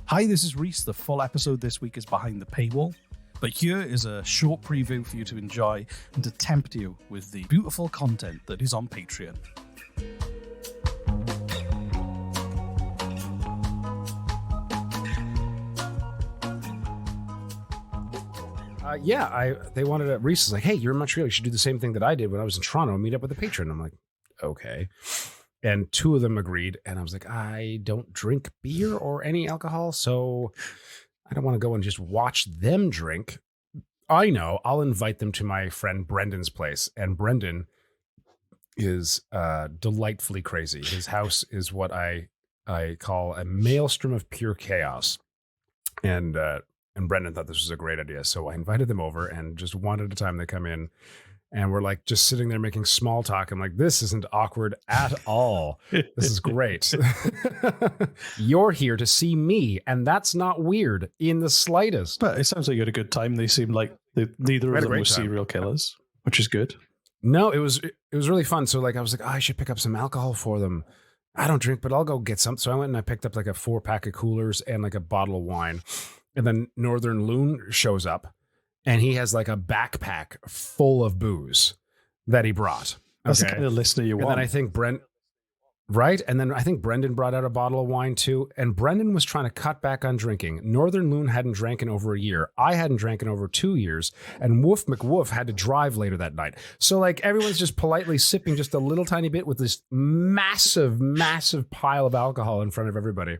Hi, this is Reese. The full episode this week is behind the paywall, but here is a short preview for you to enjoy and to tempt you with the beautiful content that is on Patreon. They wanted to. Reese is like, hey, you're in Montreal. You should do the same thing that I did when I was in Toronto and meet up with a patron. I'm like, okay. And two of them agreed. And I was like, I don't drink beer or any alcohol, so I don't want to go and just watch them drink. I know. I'll invite them to my friend Brendan's place. And Brendan is delightfully crazy. His house is what I call a maelstrom of pure chaos. And Brendan thought this was a great idea. So I invited them over, and just one at a time they come in. And we're like just sitting there making small talk. I'm like, this isn't awkward at all. This is great. You're here to see me, and that's not weird in the slightest. But it sounds like you had a good time. They seemed like neither of them were serial killers, which is good. No, it was really fun. So like I was like, I should pick up some alcohol for them. I don't drink, but I'll go get some. So I went and I picked up like a 4-pack of coolers and like a bottle of wine. And then Northern Loon shows up. And he has like a backpack full of booze that he brought. That's the kind of listener you want. And then I think right? And then I think Brendan brought out a bottle of wine too. And Brendan was trying to cut back on drinking. Northern Loon hadn't drank in over a year. I hadn't drank in over 2 years. And Woof McWoof had to drive later that night. So like everyone's just politely sipping just a little tiny bit with this massive, massive pile of alcohol in front of everybody.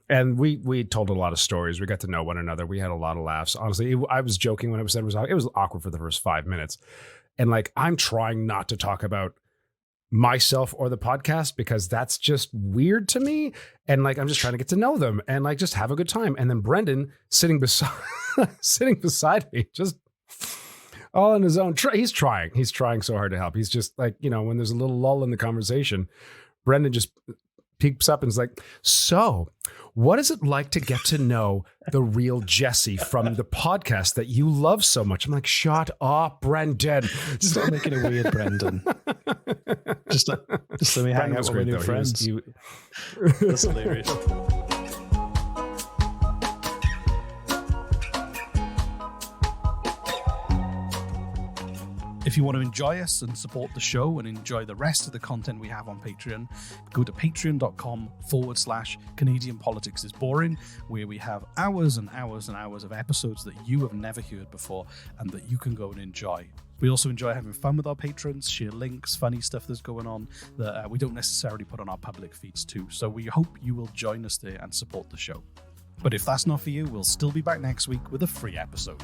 And we told a lot of stories. We got to know one another. We had a lot of laughs. Honestly, I was joking when I said it was awkward for the first 5 minutes. And like, I'm trying not to talk about myself or the podcast because that's just weird to me. And like, I'm just trying to get to know them and like, just have a good time. And then Brendan sitting beside me, just all on his own. He's trying so hard to help. He's just like, when there's a little lull in the conversation, Brendan just peeps up and is like, so what is it like to get to know the real Jesse from the podcast that you love so much? I'm like, shut up, Brendan. Stop making it weird, Brendan. Just let me hang out with my new friends. That's hilarious. If you want to enjoy us and support the show and enjoy the rest of the content we have on Patreon, go to patreon.com/Canadian Politics is Boring, where we have hours and hours and hours of episodes that you have never heard before and that you can go and enjoy. We also enjoy having fun with our patrons, share links, funny stuff that's going on that we don't necessarily put on our public feeds too. So we hope you will join us there and support the show. But if that's not for you, we'll still be back next week with a free episode.